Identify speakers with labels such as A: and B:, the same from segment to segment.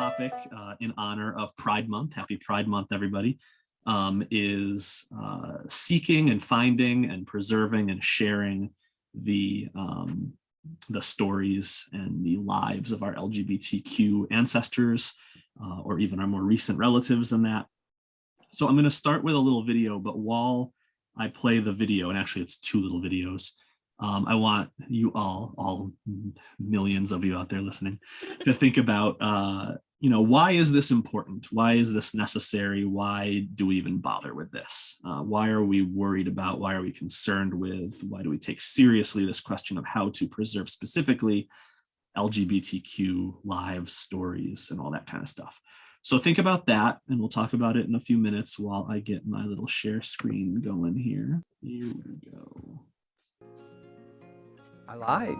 A: topic in honor of Pride Month, happy Pride Month, everybody, is seeking and finding and preserving and sharing the stories and the lives of our LGBTQ ancestors, or even our more recent relatives than that. So I'm going to start with a little video, but while I play the video, and actually it's two little videos, I want you all millions of you out there listening, to think about, why is this important? Why is this necessary? Why do we even bother with this? Why are we worried about? Why are we concerned with? Why do we take seriously this question of how to preserve specifically LGBTQ lives, stories, and all that kind of stuff? So think about that, and we'll talk about it in a few minutes while I get my little share screen going here. Here we go.
B: I lied,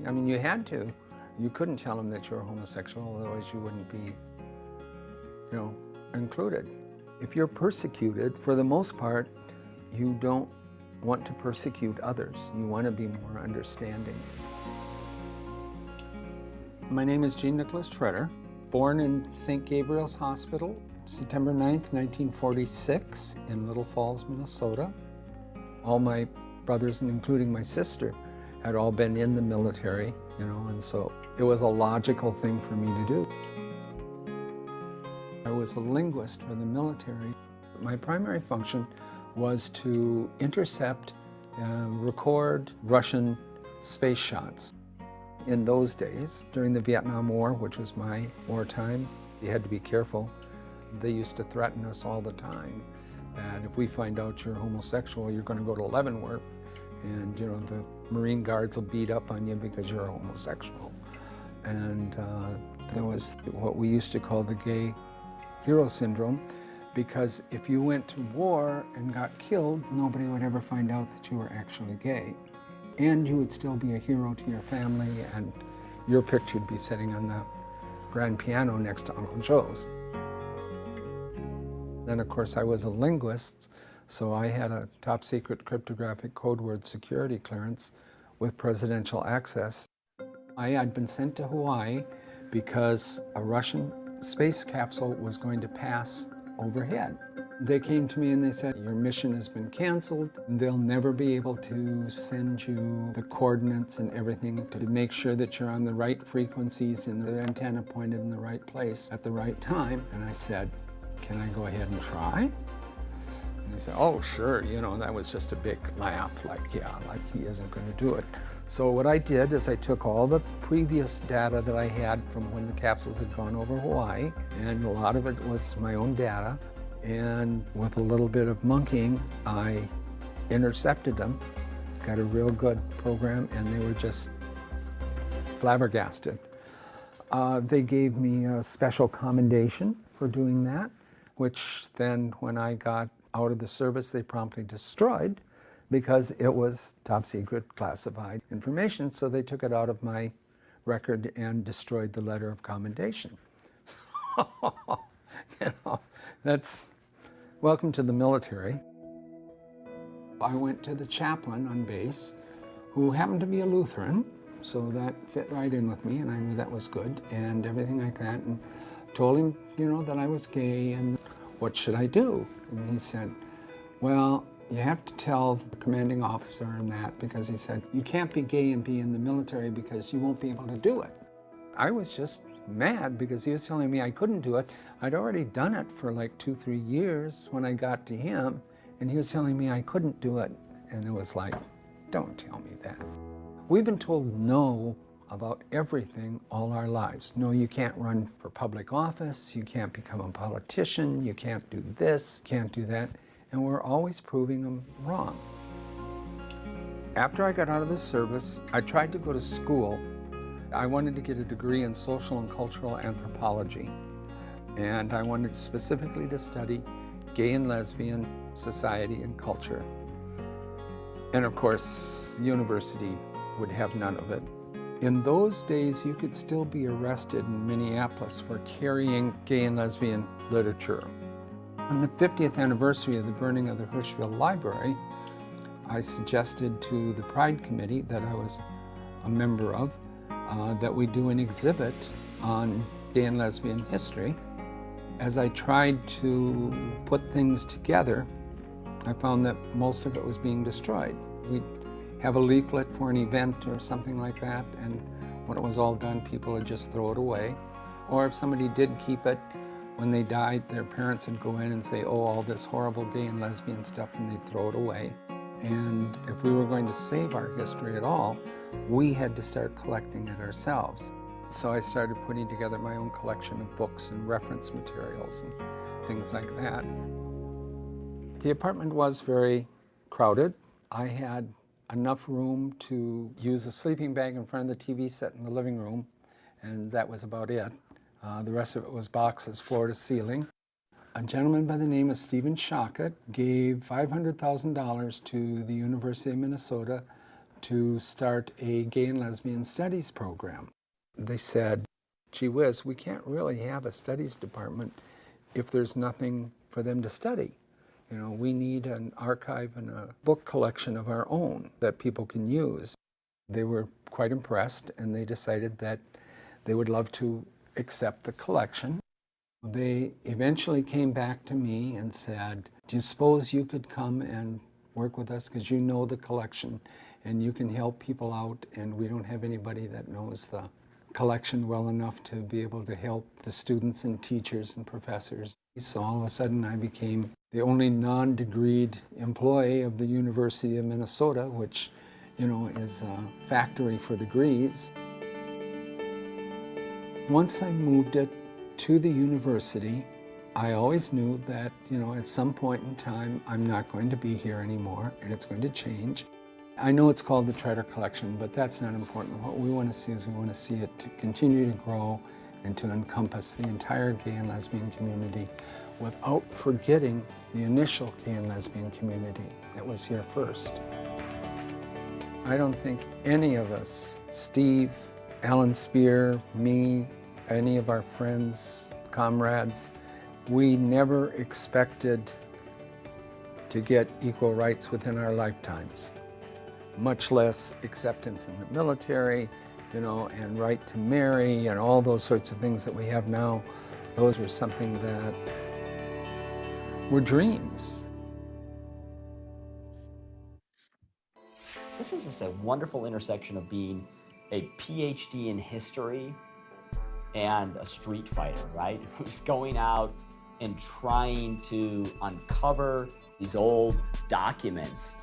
B: I mean, you had to. You couldn't tell them that you were homosexual, otherwise you wouldn't be, included. If you're persecuted, for the most part, you don't want to persecute others. You want to be more understanding. My name is Jean Nicholas Treader, born in St. Gabriel's Hospital, September 9th, 1946, in Little Falls, Minnesota. All my brothers, and including my sister, had all been in the military, and so it was a logical thing for me to do. I was a linguist for the military. My primary function was to intercept and record Russian space shots. In those days, during the Vietnam War, which was my wartime, you had to be careful. They used to threaten us all the time that if we find out you're homosexual, you're going to go to Leavenworth, and the Marine Guards will beat up on you because you're a homosexual. And there was what we used to call the gay hero syndrome, because if you went to war and got killed, nobody would ever find out that you were actually gay. And you would still be a hero to your family, and your picture would be sitting on the grand piano next to Uncle Joe's. Then, of course, I was a linguist, so I had a top secret cryptographic code word security clearance with presidential access. I had been sent to Hawaii because a Russian space capsule was going to pass overhead. They came to me and they said, your mission has been canceled. They'll never be able to send you the coordinates and everything to make sure that you're on the right frequencies and the antenna pointed in the right place at the right time. And I said, can I go ahead and try? And they said, oh, sure, that was just a big laugh, like he isn't going to do it. So what I did is I took all the previous data that I had from when the capsules had gone over Hawaii, and a lot of it was my own data, and with a little bit of monkeying, I intercepted them, got a real good program, and they were just flabbergasted. They gave me a special commendation for doing that, which then when I got out of the service, they promptly destroyed because it was top secret classified information. So they took it out of my record and destroyed the letter of commendation. That's welcome to the military. I went to the chaplain on base, who happened to be a Lutheran, so that fit right in with me, and I knew that was good and everything like that, and told him, that I was gay and what should I do? And he said, well, you have to tell the commanding officer and that, because he said, you can't be gay and be in the military because you won't be able to do it. I was just mad because he was telling me I couldn't do it. I'd already done it for like 2-3 years when I got to him, and he was telling me I couldn't do it. And it was like, don't tell me that. We've been told no about everything all our lives. No, you can't run for public office, you can't become a politician, you can't do this, can't do that. And we're always proving them wrong. After I got out of the service, I tried to go to school. I wanted to get a degree in social and cultural anthropology. And I wanted specifically to study gay and lesbian society and culture. And of course, university would have none of it. In those days, you could still be arrested in Minneapolis for carrying gay and lesbian literature. On the 50th anniversary of the burning of the Hirschfeld Library, I suggested to the Pride Committee that I was a member of that we do an exhibit on gay and lesbian history. As I tried to put things together, I found that most of it was being destroyed. We'd have a leaflet for an event or something like that, and when it was all done, people would just throw it away. Or if somebody did keep it, when they died, their parents would go in and say, oh, all this horrible gay and lesbian stuff, and they'd throw it away. And if we were going to save our history at all, we had to start collecting it ourselves. So I started putting together my own collection of books and reference materials and things like that. The apartment was very crowded. I had enough room to use a sleeping bag in front of the TV set in the living room, and that was about it. The rest of it was boxes, floor to ceiling. A gentleman by the name of Stephen Shockett gave $500,000 to the University of Minnesota to start a gay and lesbian studies program. They said, gee whiz, we can't really have a studies department if there's nothing for them to study. You know, we need an archive and a book collection of our own that people can use. They were quite impressed, and they decided that they would love to accept the collection. They eventually came back to me and said, do you suppose you could come and work with us, because you know the collection and you can help people out, and we don't have anybody that knows the collection well enough to be able to help the students and teachers and professors. So all of a sudden I became the only non-degreed employee of the University of Minnesota, which, you know, is a factory for degrees. Once I moved it to the university, I always knew that, you know, at some point in time, I'm not going to be here anymore, and it's going to change. I know it's called the Treader Collection, but that's not important. What we want to see is we want to see it to continue to grow and to encompass the entire gay and lesbian community without forgetting the initial gay and lesbian community that was here first. I don't think any of us, Steve, Alan Spear, me, any of our friends, comrades, we never expected to get equal rights within our lifetimes, much less acceptance in the military, you know, and right to marry and all those sorts of things that we have now. Those were something that were dreams.
C: This is a wonderful intersection of being a PhD in history and a street fighter, right? Who's going out and trying to uncover these old documents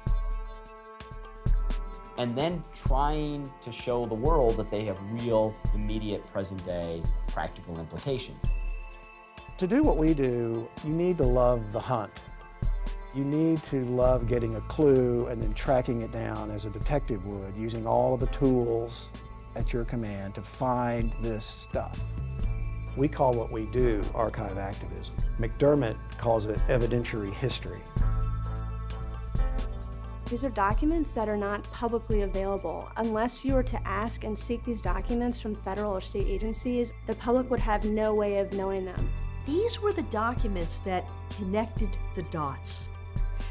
C: and then trying to show the world that they have real, immediate, present-day practical implications.
D: To do what we do, you need to love the hunt. You need to love getting a clue and then tracking it down as a detective would, using all of the tools at your command to find this stuff. We call what we do archive activism. McDermott calls it evidentiary history.
E: These are documents that are not publicly available. Unless you were to ask and seek these documents from federal or state agencies, the public would have no way of knowing them.
F: These were the documents that connected the dots.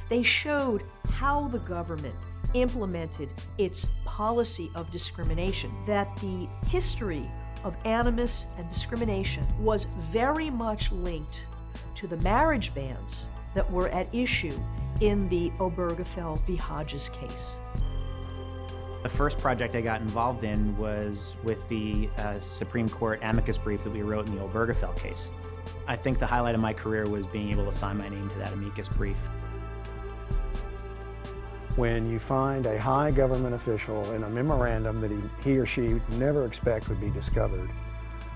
F: They showed how the government implemented its policy of discrimination, that the history of animus and discrimination was very much linked to the marriage bans that were at issue in the Obergefell v. Hodges case.
G: The first project I got involved in was with the Supreme Court amicus brief that we wrote in the Obergefell case. I think the highlight of my career was being able to sign my name to that amicus brief.
D: When you find a high government official in a memorandum that he or she would never expect would be discovered,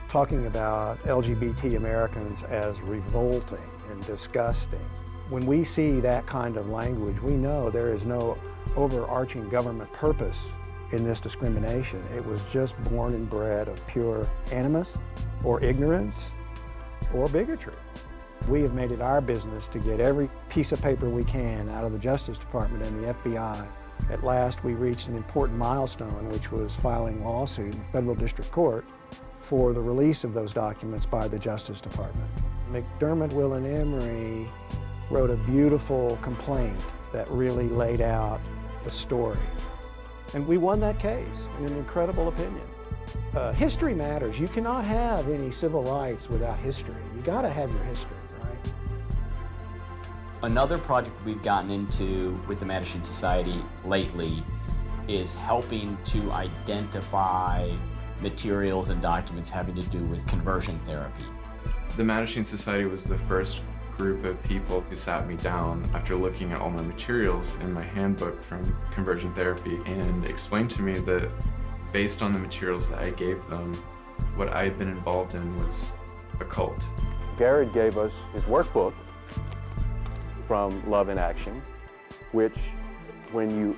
D: talking about LGBT Americans as revolting and disgusting, when we see that kind of language, we know there is no overarching government purpose in this discrimination. It was just born and bred of pure animus or ignorance or bigotry. We have made it our business to get every piece of paper we can out of the Justice Department and the FBI. At last, we reached an important milestone, which was filing a lawsuit in federal district court for the release of those documents by the Justice Department. McDermott, Will, and Emery wrote a beautiful complaint that really laid out the story. And we won that case in an incredible opinion. history matters. You cannot have any civil rights without history. You got to have your history, right?
C: Another project we've gotten into with the Mattachine Society lately is helping to identify materials and documents having to do with conversion therapy.
H: The Mattachine Society was the first group of people who sat me down after looking at all my materials in my handbook from conversion therapy and explained to me that based on the materials that I gave them, what I had been involved in was a cult.
I: Garrett gave us his workbook from Love in Action, which when you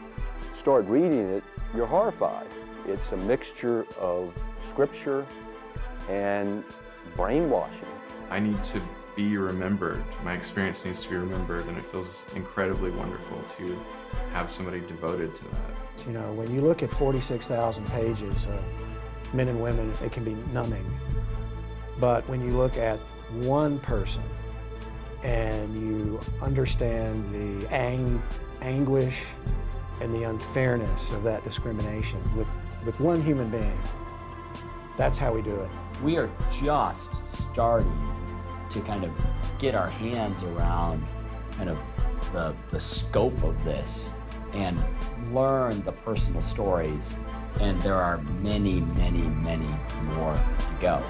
I: start reading it, you're horrified. It's a mixture of scripture and brainwashing.
H: I need to be remembered. My experience needs to be remembered, and it feels incredibly wonderful to have somebody devoted to that.
D: You know, when you look at 46,000 pages of men and women, it can be numbing. But when you look at one person and you understand the anguish and the unfairness of that discrimination with one human being, that's how we do it.
C: We are just starting to kind of get our hands around kind of the scope of this and learn the personal stories, and there are many, many, many more to go.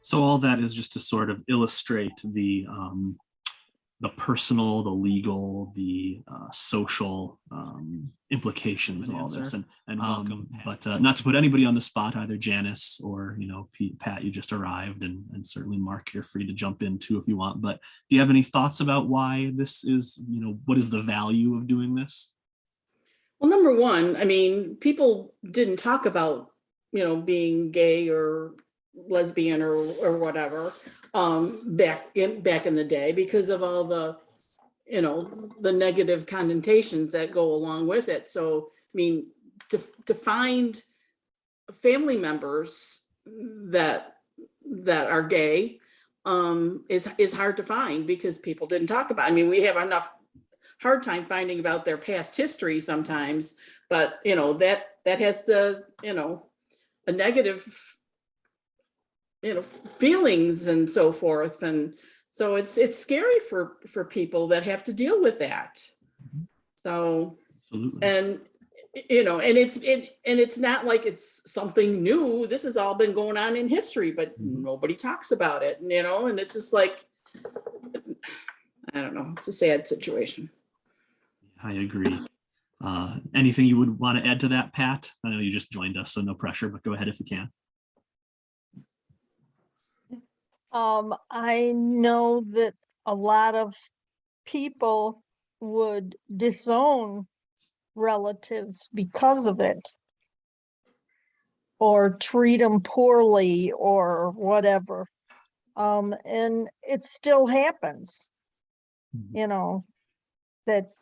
A: So all that is just to sort of illustrate the personal, the legal, the social implications of all this. And welcome, but not to put anybody on the spot, either Janice or Pat, you just arrived, and certainly Mark, you're free to jump in too if you want. But do you have any thoughts about why this is? What is the value of doing this?
J: Well, number one, I mean, people didn't talk about being gay or lesbian or whatever back in the day because of all the the negative connotations that go along with it. So I mean, to find family members that are gay is hard to find because people didn't talk about it. I mean, we have enough hard time finding about their past history sometimes, but that has to a negative feelings and so forth, and so it's scary for people that have to deal with that. So
A: Absolutely.
J: and it's not like it's something new. This has all been going on in history, but nobody talks about it, and it's just like, I don't know, it's a sad situation.
A: I agree. Anything you would want to add to that, Pat? I know you just joined us, so no pressure, but go ahead if you can.
K: I know that a lot of people would disown relatives because of it, or treat them poorly or whatever. And it still happens, that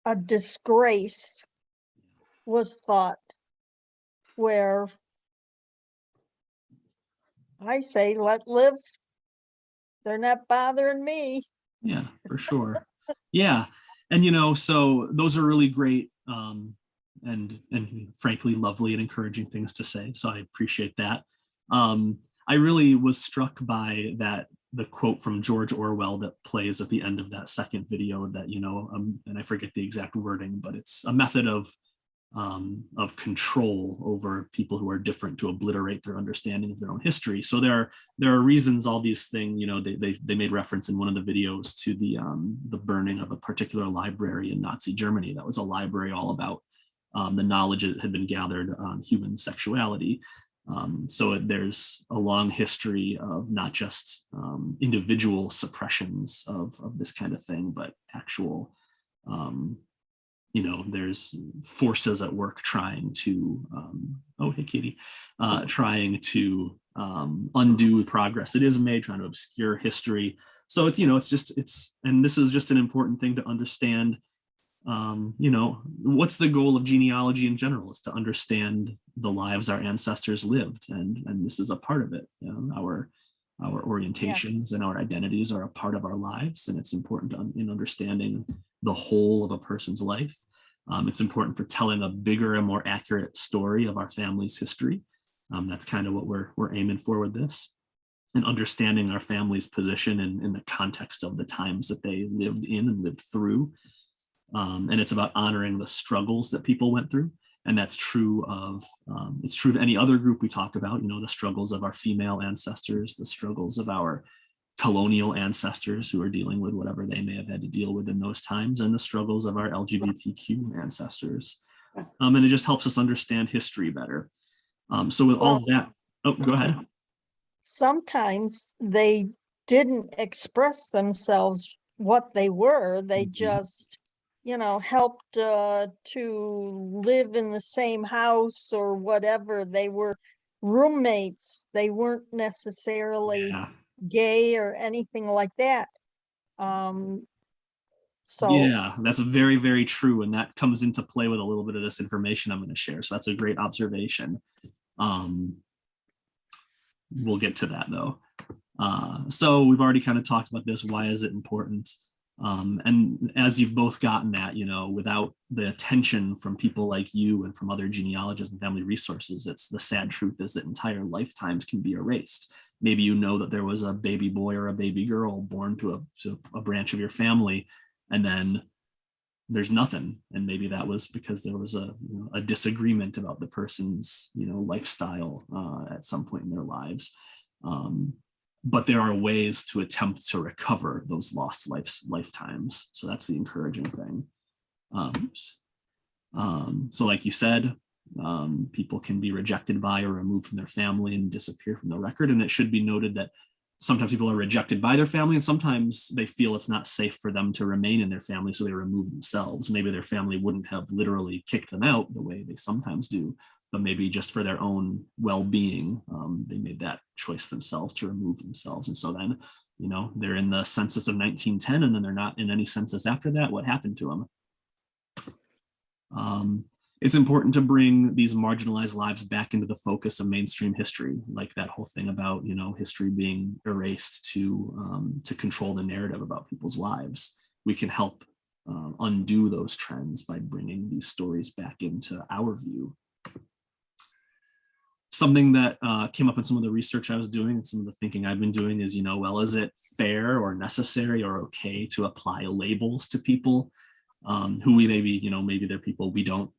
K: a disgrace was thought, where I say, let live. They're not bothering me.
A: Yeah, for sure. Yeah. And, so those are really great and frankly, lovely and encouraging things to say. So I appreciate that. I really was struck by the quote from George Orwell that plays at the end of that second video that, and I forget the exact wording, but it's a method of control over people who are different to obliterate their understanding of their own history. So there are reasons all these things, they made reference in one of the videos to the burning of a particular library in Nazi Germany. That was a library all about the knowledge that had been gathered on human sexuality. So there's a long history of not just individual suppressions of this kind of thing, but actual there's forces at work trying to, oh, hey, Katie, trying to undo progress that is made, trying to obscure history. So it's, and this is just an important thing to understand. What's the goal of genealogy in general? Is to understand the lives our ancestors lived, and this is a part of it. our orientations and our identities are a part of our lives, and it's important in understanding the whole of a person's life. It's important for telling a bigger and more accurate story of our family's history. That's kind of what we're aiming for with this, and understanding our family's position in the context of the times that they lived in and lived through. And it's about honoring the struggles that people went through. And that's true of, it's true of any other group we talk about, you know, the struggles of our female ancestors, the struggles of our colonial ancestors who are dealing with whatever they may have had to deal with in those times, and the struggles of our LGBTQ ancestors. And it just helps us understand history better. So with all that, oh, go ahead.
K: Sometimes they didn't express themselves what they were. They just, you know, helped to live in the same house or whatever. They were roommates. They weren't necessarily gay or anything like that. So
A: yeah, that's very, very true. And that comes into play with a little bit of this information I'm going to share. So that's a great observation. We'll get to that though. So we've already kind of talked about this. Why is it important? And as you've both gotten at, you know, without the attention from people like you and from other genealogists and family resources, it's the sad truth is that entire lifetimes can be erased. Maybe you know that there was a baby boy or a baby girl born to a branch of your family, and then there's nothing. And maybe that was because there was a disagreement about the person's, you know, lifestyle at some point in their lives. But there are ways to attempt to recover those lost lifetimes. So that's the encouraging thing. So like you said, people can be rejected by or removed from their family and disappear from the record. And it should be noted that sometimes people are rejected by their family, and sometimes they feel it's not safe for them to remain in their family, so they remove themselves. Maybe their family wouldn't have literally kicked them out the way they sometimes do, but maybe just for their own well-being, they made that choice themselves to remove themselves. And so then, you know, they're in the census of 1910, and then they're not in any census after that. What happened to them? It's important to bring these marginalized lives back into the focus of mainstream history, like that whole thing about, you know, history being erased to control the narrative about people's lives. We can help undo those trends by bringing these stories back into our view. Something that came up in some of the research I was doing and some of the thinking I've been doing is, you know, well, is it fair or necessary or okay to apply labels to people who we maybe, you know, maybe they're people we don't,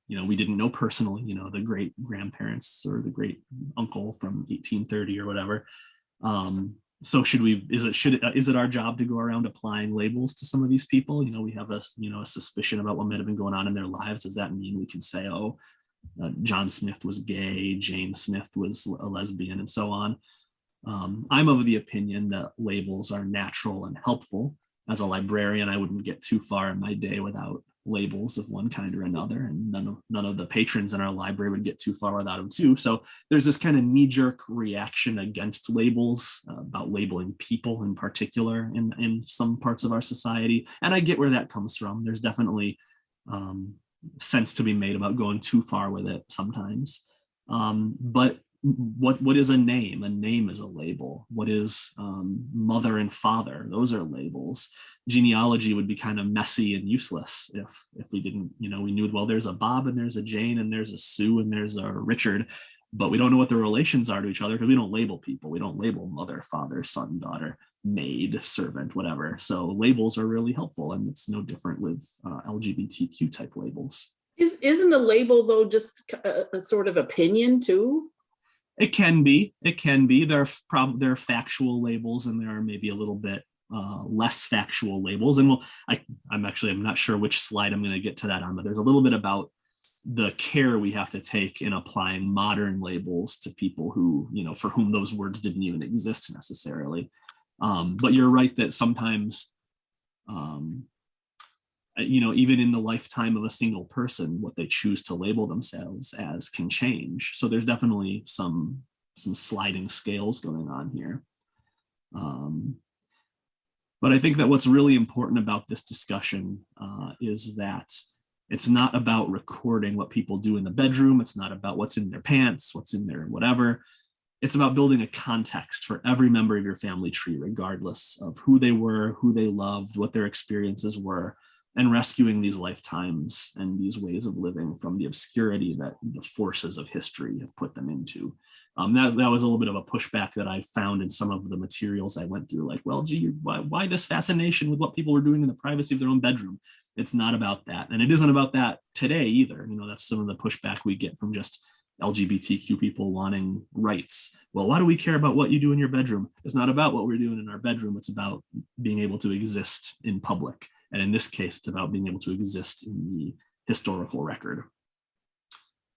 A: you know, we didn't know personally, you know, the great grandparents or the great uncle from 1830 or whatever. So is it our job to go around applying labels to some of these people? You know, we have a suspicion about what might have been going on in their lives. Does that mean we can say, oh, John Smith was gay, Jane Smith was a lesbian, and so on? I'm of the opinion that labels are natural and helpful. As a librarian, I wouldn't get too far in my day without labels of one kind or another, and none of the patrons in our library would get too far without them too. So there's this kind of knee-jerk reaction against labels, about labeling people in particular in some parts of our society, and I get where that comes from. There's definitely sense to be made about going too far with it sometimes, but what is a name? A name is a label. What is mother and father? Those are labels. Genealogy would be kind of messy and useless if we didn't, you know, we knew, well, there's a Bob and there's a Jane and there's a Sue and there's a Richard, but we don't know what the relations are to each other because we don't label people. We don't label mother, father, son, daughter, maid, servant, whatever. So labels are really helpful, and it's no different with LGBTQ type labels.
J: Isn't a label though just a sort of opinion too?
A: It can be. There are factual labels, and there are maybe a little bit less factual labels. And I'm not sure which slide I'm going to get to that on, but there's a little bit about the care we have to take in applying modern labels to people who, you know, for whom those words didn't even exist necessarily. But you're right that sometimes, you know, even in the lifetime of a single person, what they choose to label themselves as can change. So there's definitely some sliding scales going on here. But I think that what's really important about this discussion is that it's not about recording what people do in the bedroom. It's not about what's in their pants, what's in their whatever. it's about building a context for every member of your family tree, regardless of who they were, who they loved, what their experiences were, and rescuing these lifetimes and these ways of living from the obscurity that the forces of history have put them into. That was a little bit of a pushback that I found in some of the materials I went through, like, well, gee, why this fascination with what people were doing in the privacy of their own bedroom? It's not about that. And it isn't about that today either. You know, that's some of the pushback we get from just LGBTQ people wanting rights. Well, why do we care about what you do in your bedroom? It's not about what we're doing in our bedroom. It's about being able to exist in public. And in this case, it's about being able to exist in the historical record.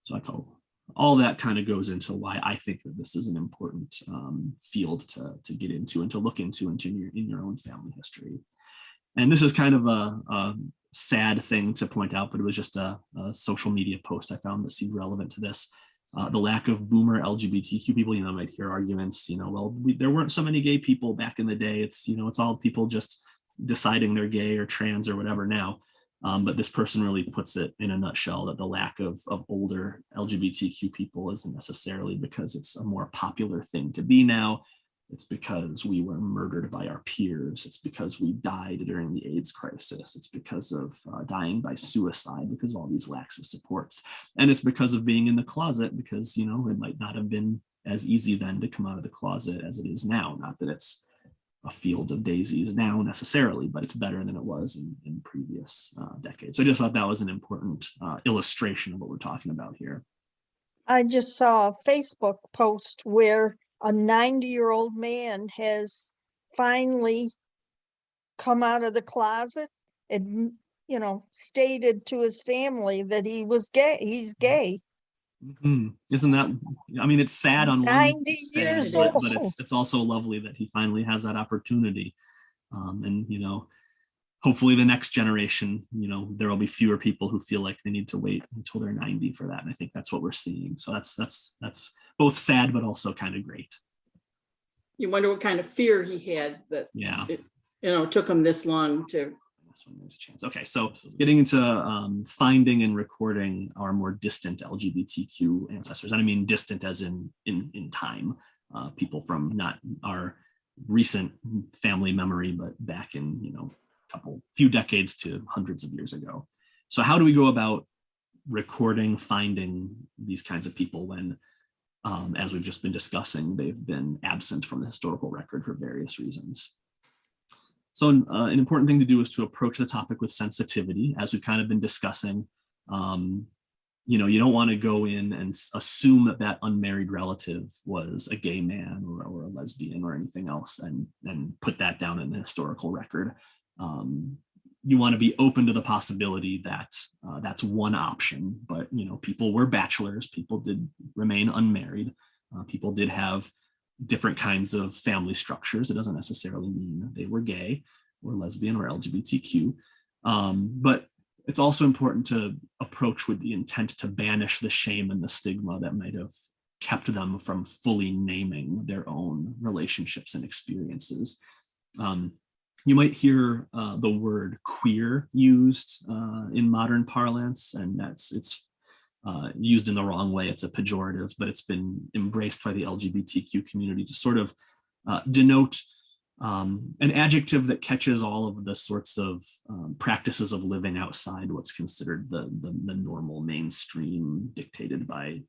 A: So that's all that kind of goes into why I think that this is an important field to get into and to look into in your own family history. And this is kind of a sad thing to point out, but it was just a social media post I found that seemed relevant to this. The lack of boomer LGBTQ people, you know, might hear arguments, you know, well, there weren't so many gay people back in the day. It's, you know, it's all people just deciding they're gay or trans or whatever now. But this person really puts it in a nutshell, that the lack of older LGBTQ people isn't necessarily because it's a more popular thing to be now. It's because we were murdered by our peers. It's because we died during the AIDS crisis. It's because of dying by suicide because of all these lacks of supports. And it's because of being in the closet, because, you know, it might not have been as easy then to come out of the closet as it is now. Not that it's a field of daisies now necessarily, but it's better than it was in previous decades. So I just thought that was an important illustration of what we're talking about here.
K: I just saw a Facebook post where a 90-year-old man has finally come out of the closet and, you know, stated to his family that he was gay. He's gay.
A: Mm-hmm. Isn't that, I mean, it's sad on
K: 90 years
A: but
K: old.
A: it's also lovely that he finally has that opportunity. And, you know, hopefully the next generation, you know, there will be fewer people who feel like they need to wait until they're 90 for that. And I think that's what we're seeing. So that's both sad, but also kind of great.
J: You wonder what kind of fear he had that,
A: yeah,
J: it, you know, took him this long to.
A: Okay, so getting into finding and recording our more distant LGBTQ ancestors, and I mean distant as in time, people from not our recent family memory, but back in, you know, few decades to hundreds of years ago. So how do we go about recording, finding these kinds of people when, as we've just been discussing, they've been absent from the historical record for various reasons? So an important thing to do is to approach the topic with sensitivity, as we've kind of been discussing. You know, you don't want to go in and assume that that unmarried relative was a gay man or a lesbian or anything else and put that down in the historical record. You want to be open to the possibility that that's one option, but, you know, people were bachelors, people did remain unmarried, people did have different kinds of family structures. It doesn't necessarily mean they were gay or lesbian or LGBTQ, but it's also important to approach with the intent to banish the shame and the stigma that might have kept them from fully naming their own relationships and experiences. You might hear the word queer used in modern parlance, and it's used in the wrong way. It's a pejorative, but it's been embraced by the LGBTQ community to sort of denote an adjective that catches all of the sorts of practices of living outside what's considered the normal mainstream dictated by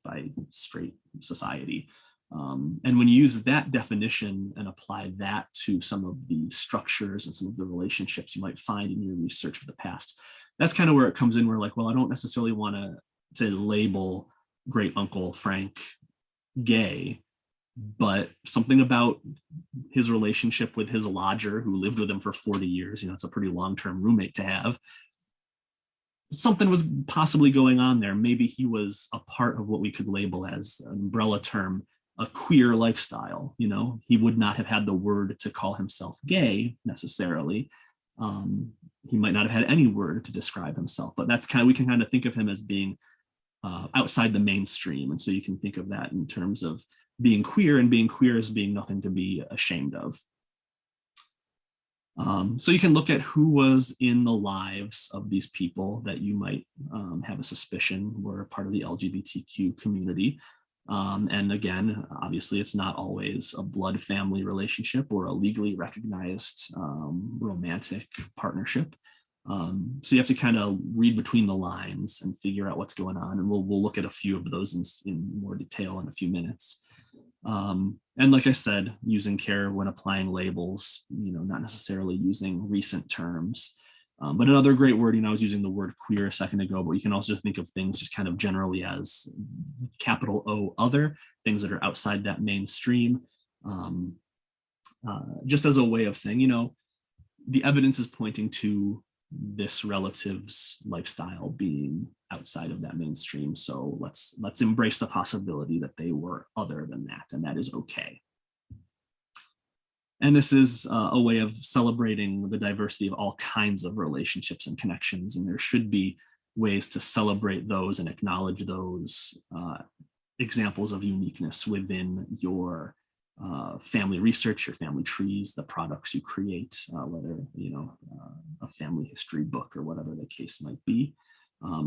A: straight society. And when you use that definition and apply that to some of the structures and some of the relationships you might find in your research for the past, that's kind of where it comes in. We're like, well, I don't necessarily want to label great uncle Frank gay, but something about his relationship with his lodger who lived with him for 40 years, you know, it's a pretty long-term roommate to have. Something was possibly going on there. Maybe he was a part of what we could label as an umbrella term, a queer lifestyle. You know, he would not have had the word to call himself gay necessarily. He might not have had any word to describe himself, but that's kind of, we can kind of think of him as being outside the mainstream. And so you can think of that in terms of being queer, and being queer as being nothing to be ashamed of. So you can look at who was in the lives of these people that you might have a suspicion were part of the LGBTQ community. And again, obviously, it's not always a blood family relationship or a legally recognized romantic partnership. So you have to kind of read between the lines and figure out what's going on. And we'll look at a few of those in more detail in a few minutes. And like I said, using care when applying labels, not necessarily using recent terms. But another great word, I was using the word queer a second ago, but you can also think of things just kind of generally as capital O other, things that are outside that mainstream, just as a way of saying, the evidence is pointing to this relative's lifestyle being outside of that mainstream. So let's embrace the possibility that they were other than that, and that is okay. And this is a way of celebrating the diversity of all kinds of relationships and connections. And there should be ways to celebrate those and acknowledge those examples of uniqueness within your family research, your family trees, the products you create, whether, a family history book or whatever the case might be.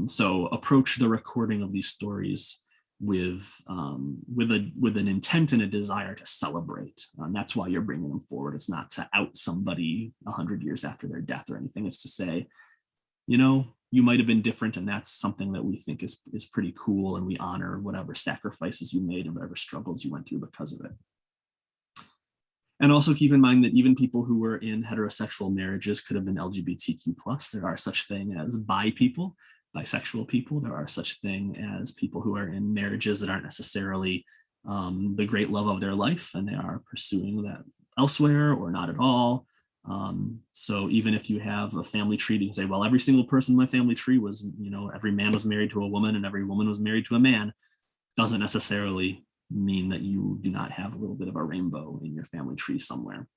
A: So approach the recording of these stories with an intent and a desire to celebrate. That's why you're bringing them forward. It's not to out somebody 100 years after their death or anything. It's to say, you might have been different, and that's something that we think is pretty cool, and we honor whatever sacrifices you made and whatever struggles you went through because of it. And also keep in mind that even people who were in heterosexual marriages could have been LGBTQ+. There are such thing as bi people, bisexual people. There are such thing as people who are in marriages that aren't necessarily the great love of their life, and they are pursuing that elsewhere or not at all. So even if you have a family tree, you can say, well, every single person in my family tree was, every man was married to a woman and every woman was married to a man, doesn't necessarily mean that you do not have a little bit of a rainbow in your family tree somewhere.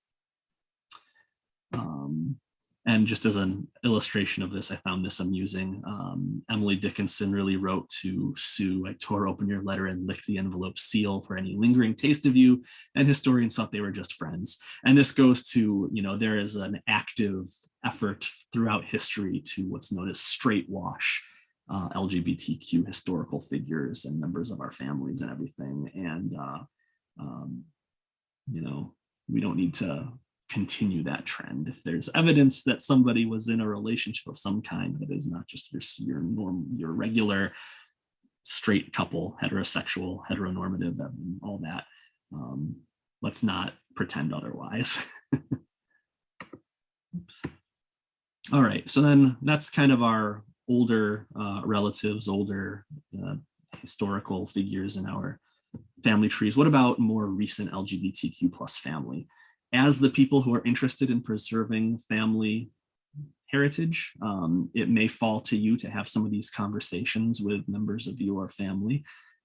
A: And just as an illustration of this, I found this amusing. Emily Dickinson really wrote to Sue, I tore open your letter and licked the envelope seal for any lingering taste of you, and historians thought they were just friends. And this goes to, there is an active effort throughout history to what's known as straight wash LGBTQ historical figures and members of our families and everything. And, we don't need to continue that trend. If there's evidence that somebody was in a relationship of some kind that is not just your regular straight couple, heterosexual, heteronormative, and all that, let's not pretend otherwise. Oops. All right, so then that's kind of our older relatives, older historical figures in our family trees. What about more recent LGBTQ+ family? As the people who are interested in preserving family heritage, it may fall to you to have some of these conversations with members of your family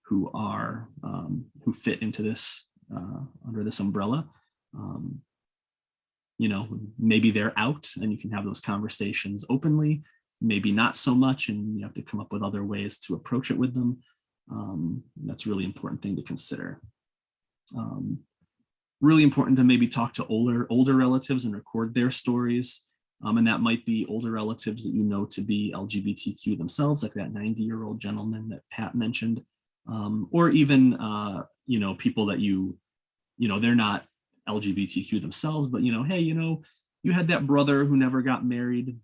A: who are who fit into this under this umbrella. Maybe they're out and you can have those conversations openly, maybe not so much, and you have to come up with other ways to approach it with them. That's a really important thing to consider. Really important to maybe talk to older relatives and record their stories. And that might be older relatives that you know to be LGBTQ themselves, like that 90-year-old gentleman that Pat mentioned, or even, people that they're not LGBTQ themselves, but, hey, you had that brother who never got married.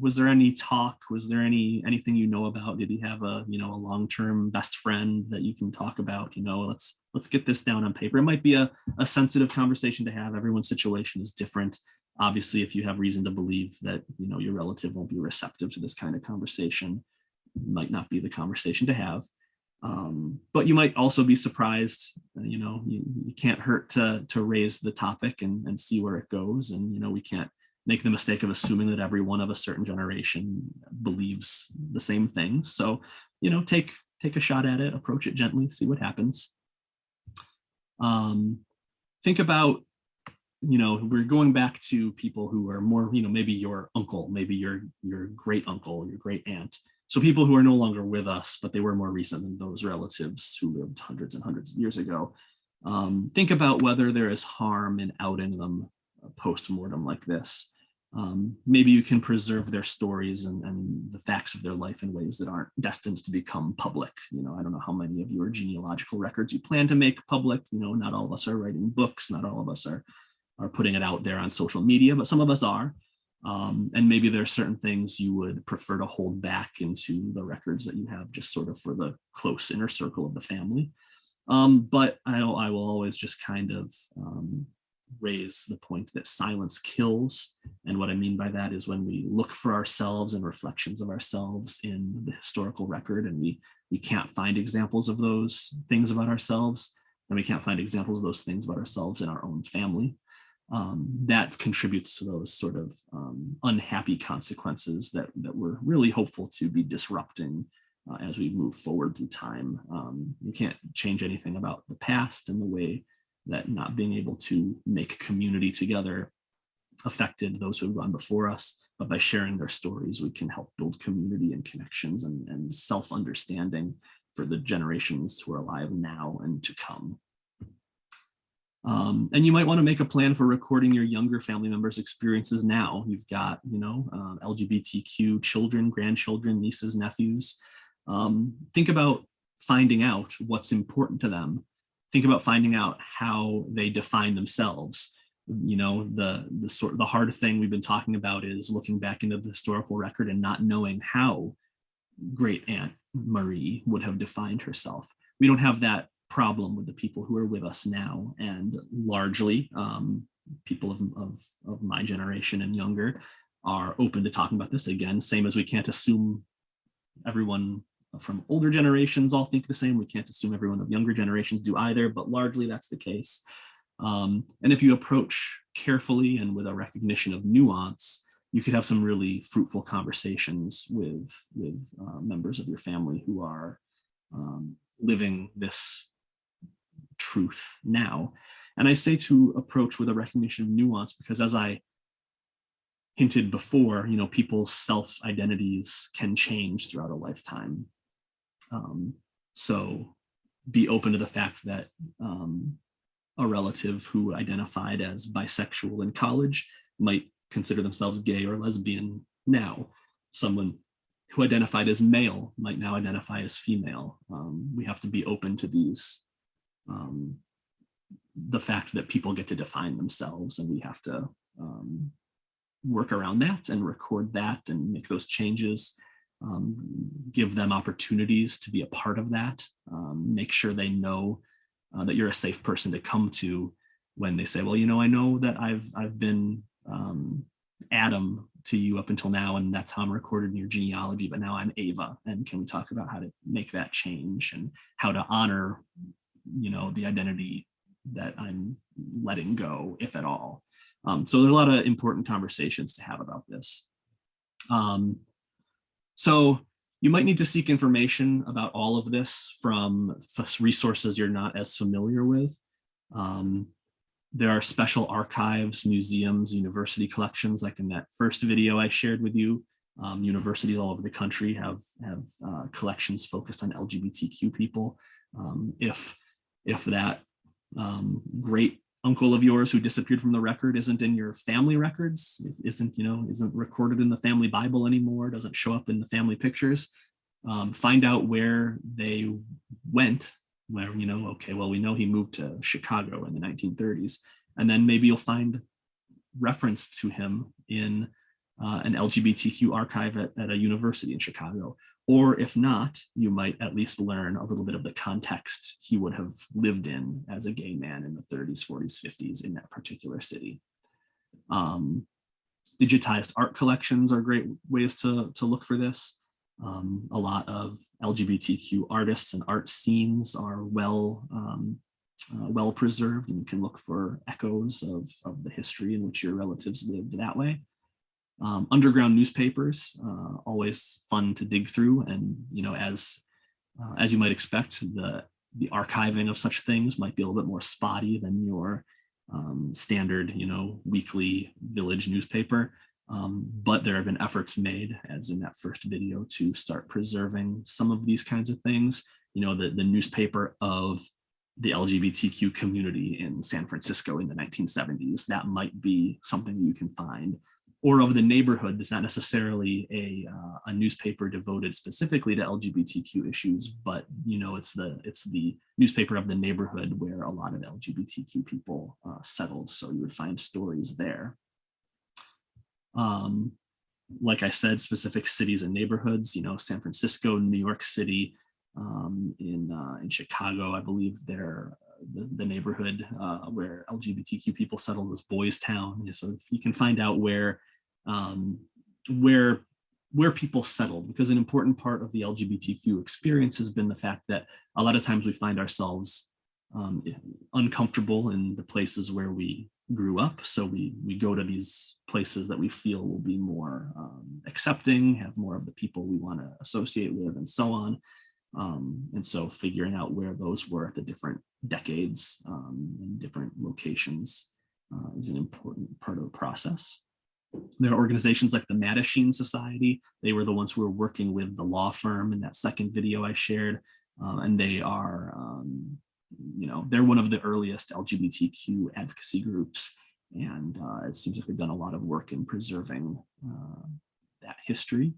A: Was there any talk? Was there anything about? Did he have a long-term best friend that you can talk about? Let's get this down on paper. It might be a sensitive conversation to have. Everyone's situation is different. Obviously, if you have reason to believe that your relative won't be receptive to this kind of conversation, it might not be the conversation to have. But you might also be surprised. You can't hurt to raise the topic and see where it goes. And we can't make the mistake of assuming that everyone of a certain generation believes the same things. So, take a shot at it, approach it gently, see what happens. Think about, we're going back to people who are more, maybe your uncle, maybe your great uncle, your great aunt. So people who are no longer with us, but they were more recent than those relatives who lived hundreds and hundreds of years ago. Think about whether there is harm in outing them post-mortem like this. maybe you can preserve their stories and the facts of their life in ways that aren't destined to become public. I don't know how many of your genealogical records you plan to make public. Not all of us are writing books, not all of us are putting it out there on social media, but some of us are. And maybe there are certain things you would prefer to hold back into the records that you have just sort of for the close inner circle of the family. But I will always just kind of raise the point that silence kills. And what I mean by that is when we look for ourselves and reflections of ourselves in the historical record, and we can't find examples of those things about ourselves, and we can't find examples of those things about ourselves in our own family, that contributes to those sort of unhappy consequences that we're really hopeful to be disrupting as we move forward through time. You can't change anything about the past and the way that not being able to make community together affected those who have gone before us, but by sharing their stories, we can help build community and connections and self-understanding for the generations who are alive now and to come. And you might want to make a plan for recording your younger family members' experiences now. You've got, LGBTQ children, grandchildren, nieces, nephews. Think about finding out what's important to them. Think about finding out how they define themselves. The hard thing we've been talking about is looking back into the historical record and not knowing how great Aunt Marie would have defined herself. We don't have that problem with the people who are with us now, and largely people of my generation and younger are open to talking about this. Again, same as we can't assume everyone from older generations all think the same. We can't assume everyone of younger generations do either, but largely that's the case. And if you approach carefully and with a recognition of nuance, you could have some really fruitful conversations with members of your family who are living this truth now. And I say to approach with a recognition of nuance because, as I hinted before, people's self-identities can change throughout a lifetime. So be open to the fact that a relative who identified as bisexual in college might consider themselves gay or lesbian now. Someone who identified as male might now identify as female. We have to be open to these, the fact that people get to define themselves, and we have to work around that and record that and make those changes. Give them opportunities to be a part of that. Make sure they know that you're a safe person to come to when they say, well, I know that I've been Adam to you up until now, and that's how I'm recorded in your genealogy, but now I'm Ava. And can we talk about how to make that change and how to honor, the identity that I'm letting go, if at all. So there's a lot of important conversations to have about this. So you might need to seek information about all of this from resources you're not as familiar with. There are special archives, museums, university collections, like in that first video I shared with you. Universities all over the country have collections focused on LGBTQ people. If that great uncle of yours who disappeared from the record isn't in your family records, isn't recorded in the family Bible anymore, doesn't show up in the family pictures, find out where they went, where, okay, well, we know he moved to Chicago in the 1930s, and then maybe you'll find reference to him in an LGBTQ archive at a university in Chicago. Or if not, you might at least learn a little bit of the context he would have lived in as a gay man in the 30s, 40s, 50s in that particular city. Digitized art collections are great ways to look for this. A lot of LGBTQ artists and art scenes are well preserved, and you can look for echoes of the history in which your relatives lived that way. Underground newspapers, always fun to dig through, and as you might expect, the archiving of such things might be a little bit more spotty than your standard weekly village newspaper, but there have been efforts made, as in that first video, to start preserving some of these kinds of things. The newspaper of the LGBTQ community in San Francisco in the 1970s, that might be something you can find. or of the neighborhood. It's not necessarily a newspaper devoted specifically to LGBTQ issues, but it's the newspaper of the neighborhood where a lot of LGBTQ people settled. So you would find stories there. Like I said, specific cities and neighborhoods. San Francisco, New York City, in Chicago, I believe the neighborhood where LGBTQ people settled was Boys Town. So if you can find out where people settled, because an important part of the LGBTQ experience has been the fact that a lot of times we find ourselves uncomfortable in the places where we grew up. So we go to these places that we feel will be more accepting, have more of the people we want to associate with, and so on. And so figuring out where those were at the different decades and different locations is an important part of the process. There are organizations like the Mattachine Society. They were the ones who were working with the law firm in that second video I shared. And they are, they're one of the earliest LGBTQ advocacy groups. And it seems like they've done a lot of work in preserving that history.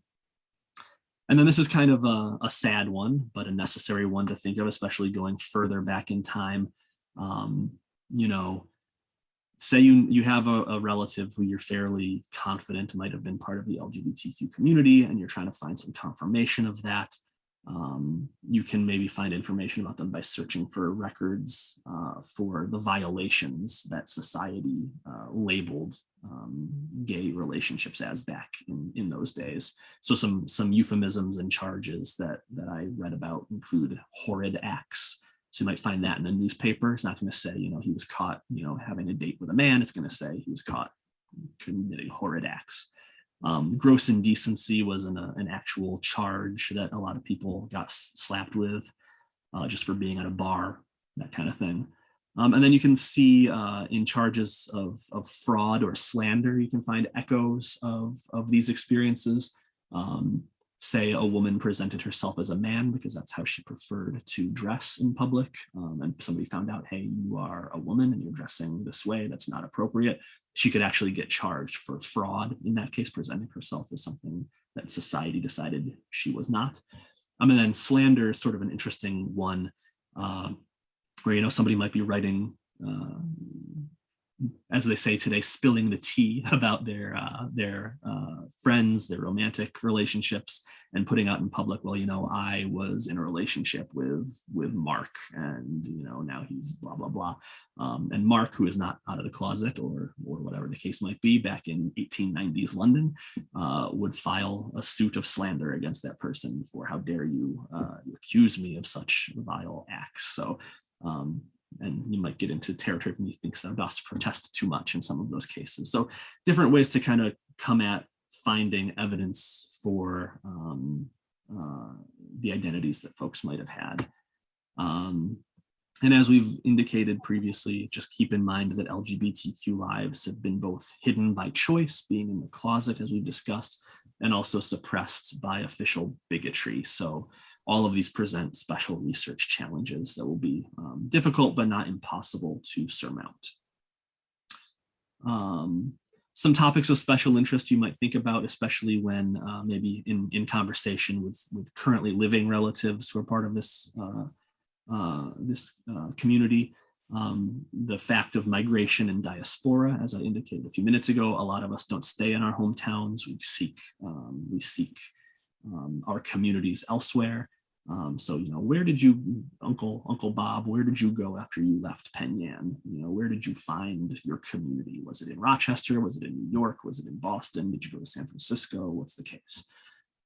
A: And then this is kind of a sad one, but a necessary one to think of, especially going further back in time. Say you have a relative who you're fairly confident might have been part of the LGBTQ community, and you're trying to find some confirmation of that. You can maybe find information about them by searching for records for the violations that society labeled gay relationships as back in those days. So some euphemisms and charges that I read about include horrid acts. So you might find that in a newspaper. It's not going to say, he was caught, having a date with a man. It's going to say he was caught committing horrid acts. Gross indecency was an actual charge that a lot of people got slapped with just for being at a bar, that kind of thing. And then you can see in charges of fraud or slander, you can find echoes of these experiences. Say a woman presented herself as a man because that's how she preferred to dress in public, and somebody found out, hey, you are a woman and you're dressing this way, that's not appropriate. She could actually get charged for fraud, in that case, presenting herself as something that society decided she was not. And then slander is sort of an interesting one, where somebody might be writing, as they say today, spilling the tea about their friends, their romantic relationships, and putting out in public, well, I was in a relationship with Mark, and now he's blah blah blah. And Mark, who is not out of the closet or whatever the case might be, back in 1890s London, would file a suit of slander against that person for, how dare you accuse me of such vile acts. So. And you might get into territory when you think thou dost protest too much in some of those cases. So different ways to kind of come at finding evidence for the identities that folks might have had. And as we've indicated previously, just keep in mind that LGBTQ lives have been both hidden by choice, being in the closet, as we've discussed, and also suppressed by official bigotry. So all of these present special research challenges that will be difficult but not impossible to surmount. Some topics of special interest you might think about, especially when maybe in conversation with currently living relatives who are part of this community. The fact of migration and diaspora, as I indicated a few minutes ago, a lot of us don't stay in our hometowns. We seek our communities elsewhere. So, where did you, Uncle Bob, where did you go after you left Penn Yan? Where did you find your community? Was it in Rochester? Was it in New York? Was it in Boston? Did you go to San Francisco? What's the case?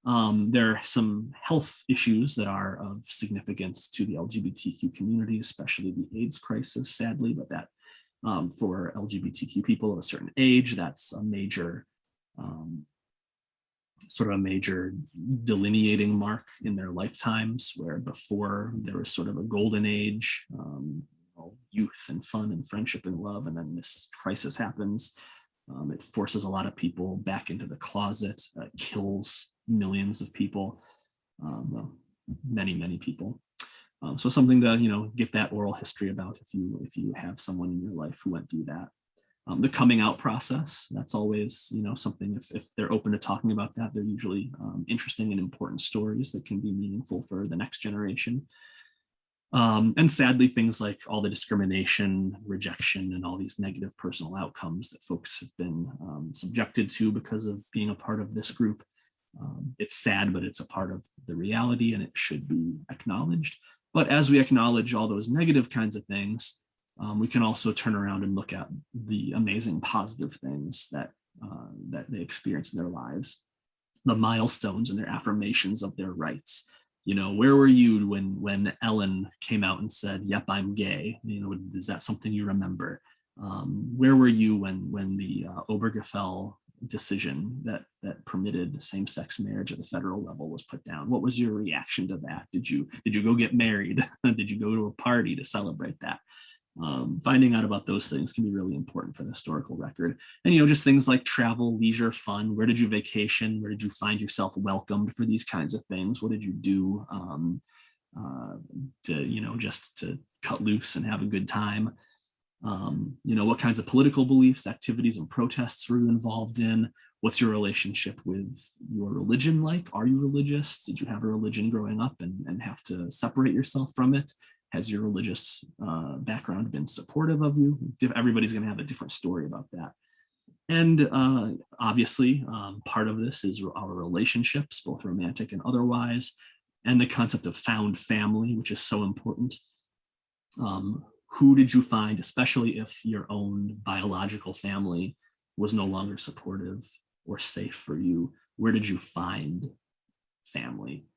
A: There are some health issues that are of significance to the LGBTQ community, especially the AIDS crisis, sadly, but that for LGBTQ people of a certain age, that's a major sort of a major delineating mark in their lifetimes, where before there was sort of a golden age, youth and fun and friendship and love, and then this crisis happens. It forces a lot of people back into the closet, kills millions of people, many people. So something to get that oral history about if you have someone in your life who went through that. The coming out process, that's always, something, if they're open to talking about that, they're usually interesting and important stories that can be meaningful for the next generation. And sadly, things like all the discrimination, rejection, and all these negative personal outcomes that folks have been subjected to because of being a part of this group. It's sad, but it's a part of the reality and it should be acknowledged. But as we acknowledge all those negative kinds of things, we can also turn around and look at the amazing positive things that they experience in their lives, the milestones and their affirmations of their rights. Where were you when Ellen came out and said, "Yep, I'm gay"? Is that something you remember? Where were you when the Obergefell decision that permitted same-sex marriage at the federal level was put down? What was your reaction to that? Did you go get married? Did you go to a party to celebrate that? Finding out about those things can be really important for the historical record. And, just things like travel, leisure, fun. Where did you vacation? Where did you find yourself welcomed for these kinds of things? What did you do just to cut loose and have a good time? What kinds of political beliefs, activities, and protests were you involved in? What's your relationship with your religion like? Are you religious? Did you have a religion growing up and have to separate yourself from it? Has your religious background been supportive of you? Everybody's going to have a different story about that. And obviously, part of this is our relationships, both romantic and otherwise, and the concept of found family, which is so important. Who did you find, especially if your own biological family was no longer supportive or safe for you? Where did you find family?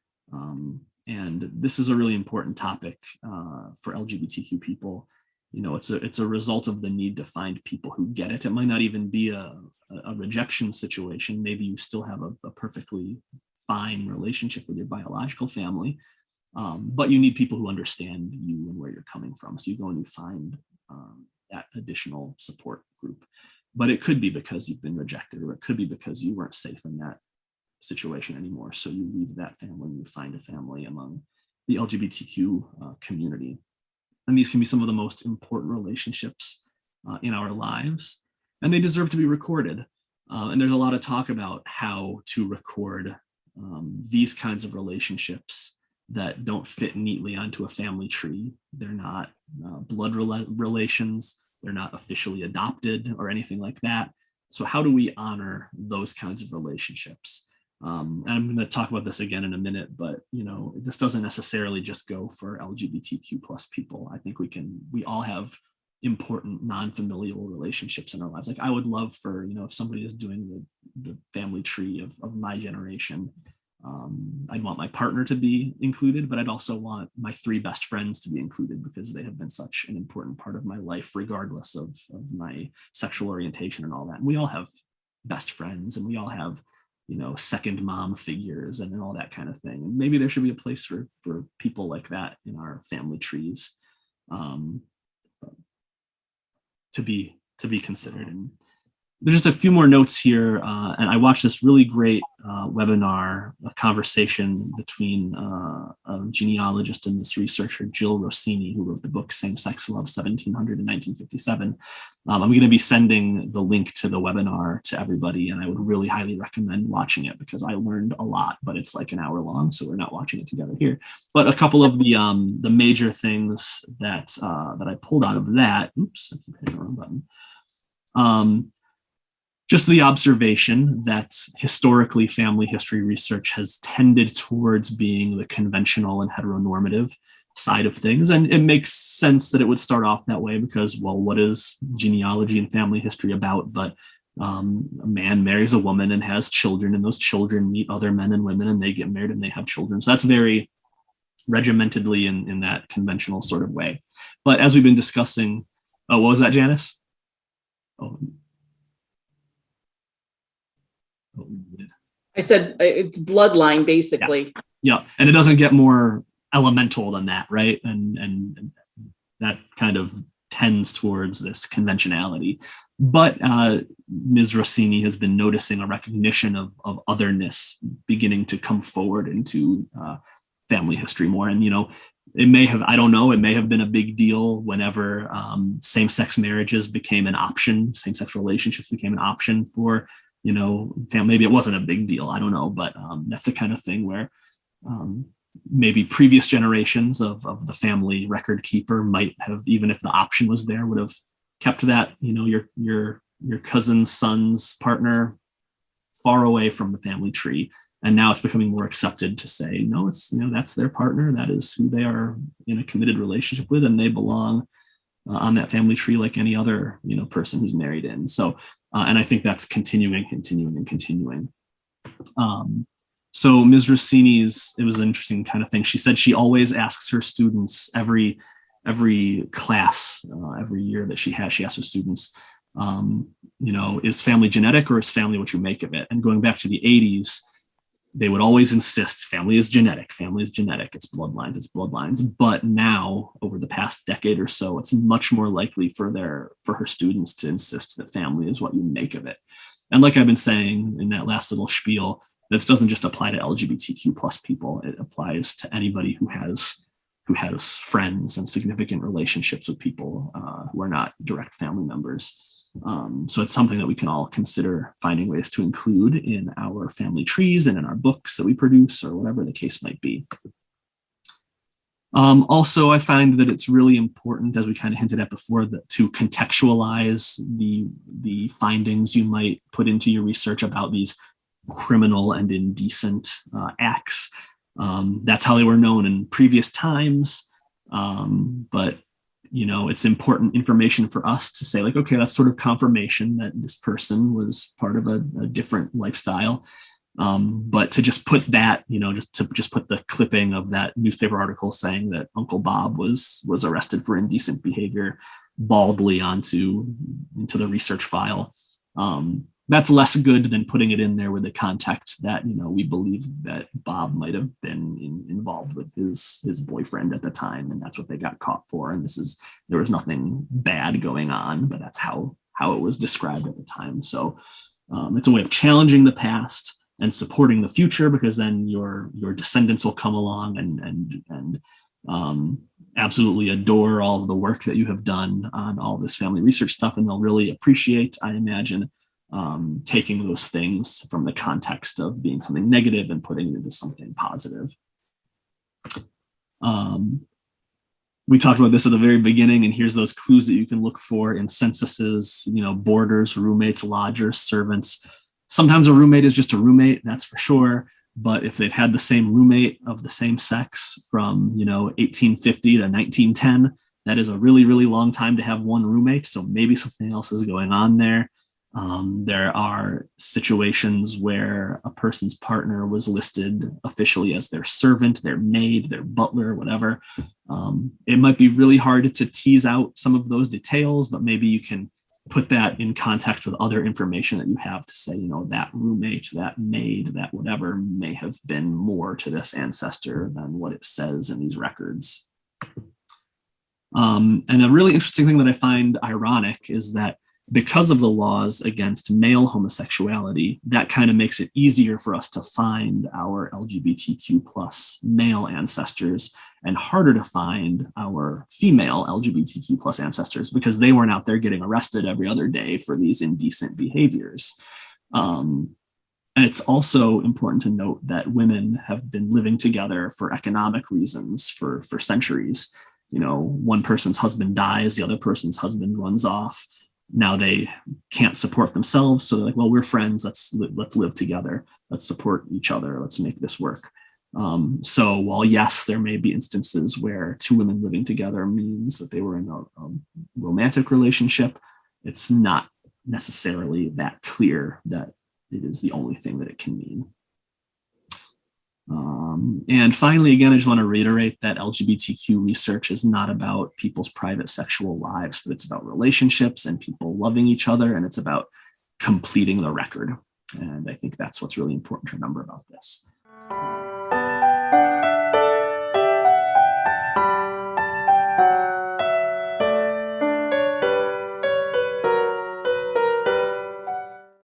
A: And this is a really important topic for LGBTQ people. It's a result of the need to find people who get it. It might not even be a rejection situation. Maybe you still have a perfectly fine relationship with your biological family, but you need people who understand you and where you're coming from. So you go and you find that additional support group. But it could be because you've been rejected, or it could be because you weren't safe in that situation anymore. So you leave that family and you find a family among the LGBTQ community. And these can be some of the most important relationships in our lives, and they deserve to be recorded. And there's a lot of talk about how to record these kinds of relationships that don't fit neatly onto a family tree. They're not blood relations. They're not officially adopted or anything like that. So how do we honor those kinds of relationships? And I'm going to talk about this again in a minute, but this doesn't necessarily just go for LGBTQ plus people. I think we all have important non-familial relationships in our lives. Like I would love for, if somebody is doing the family tree of my generation, I'd want my partner to be included, but I'd also want my 3 best friends to be included because they have been such an important part of my life, regardless of my sexual orientation and all that. And we all have best friends, and we all have second mom figures and all that kind of thing. And maybe there should be a place for people like that in our family trees to be considered. And there's just a few more notes here. And I watched this really great webinar, a conversation between a genealogist and this researcher, Jill Rossini, who wrote the book Same Sex Love, 1700 and 1957. I'm going to be sending the link to the webinar to everybody, and I would really highly recommend watching it because I learned a lot, but it's like an hour long, so we're not watching it together here. But a couple of the major things that I pulled out of that, oops, I keep hitting the wrong button. Just the observation that historically family history research has tended towards being the conventional and heteronormative side of things. And it makes sense that it would start off that way because, well, what is genealogy and family history about? But a man marries a woman and has children, and those children meet other men and women, and they get married and they have children. So that's very regimentedly in that conventional sort of way. But as we've been discussing, what was that, Janice?
J: I said it's bloodline, basically.
A: Yeah, and it doesn't get more elemental than that, right? And that kind of tends towards this conventionality. But Ms. Rossini has been noticing a recognition of otherness beginning to come forward into family history more. And, it may have, I don't know, it may have been a big deal whenever same-sex marriages became an option, same-sex relationships became an option for, you know, family. Maybe it wasn't a big deal, I don't know, but that's the kind of thing where maybe previous generations of the family record keeper might have, even if the option was there, would have kept that, you know, your cousin's son's partner far away from the family tree. And now it's becoming more accepted to say, no, it's, you know, that's their partner. That is who they are in a committed relationship with, and they belong on that family tree like any other, you know, person who's married in. So, and I think that's continuing. So Ms. Rossini's, it was an interesting kind of thing. She said she always asks her students every class, every year that she asks her students, you know, is family genetic or is family what you make of it? And going back to the 80s, they would always insist family is genetic, it's bloodlines. But now, over the past decade or so, it's much more likely for her students to insist that family is what you make of it. And like I've been saying in that last little spiel, this doesn't just apply to LGBTQ plus people, it applies to anybody who has friends and significant relationships with people who are not direct family members. So it's something that we can all consider finding ways to include in our family trees and in our books that we produce, or whatever the case might be. Also, I find that it's really important, as we kind of hinted at before, that to contextualize the findings you might put into your research about these criminal and indecent acts. That's how they were known in previous times, but you know, it's important information for us to say, like, okay, that's sort of confirmation that this person was part of a different lifestyle. But to just put that, you know, just put the clipping of that newspaper article saying that Uncle Bob was arrested for indecent behavior baldly into the research file. That's less good than putting it in there with the context that, you know, we believe that Bob might have been involved with his boyfriend at the time, and that's what they got caught for. And there was nothing bad going on, but that's how it was described at the time. So it's a way of challenging the past and supporting the future, because then your descendants will come along and absolutely adore all of the work that you have done on all this family research stuff, and they'll really appreciate, I imagine, taking those things from the context of being something negative and putting it into something positive. We talked about this at the very beginning, and here's those clues that you can look for in censuses, you know, boarders, roommates, lodgers, servants. Sometimes a roommate is just a roommate, that's for sure. But if they've had the same roommate of the same sex from, you know, 1850 to 1910, that is a really, really long time to have one roommate. So maybe something else is going on there. There are situations where a person's partner was listed officially as their servant, their maid, their butler, whatever. It might be really hard to tease out some of those details, but maybe you can put that in context with other information that you have to say, you know, that roommate, that maid, that whatever may have been more to this ancestor than what it says in these records. And a really interesting thing that I find ironic is that because of the laws against male homosexuality, that kind of makes it easier for us to find our LGBTQ plus male ancestors and harder to find our female LGBTQ plus ancestors, because they weren't out there getting arrested every other day for these indecent behaviors. And it's also important to note that women have been living together for economic reasons for centuries. You know, one person's husband dies, the other person's husband runs off. Now they can't support themselves, so they're like, well, we're friends, let's live together, let's support each other, let's make this work. So while yes, there may be instances where two women living together means that they were in a romantic relationship, it's not necessarily that clear that it is the only thing that it can mean. And finally, again, I just want to reiterate that LGBTQ research is not about people's private sexual lives, but it's about relationships and people loving each other, and it's about completing the record. And I think that's what's really important to remember about this.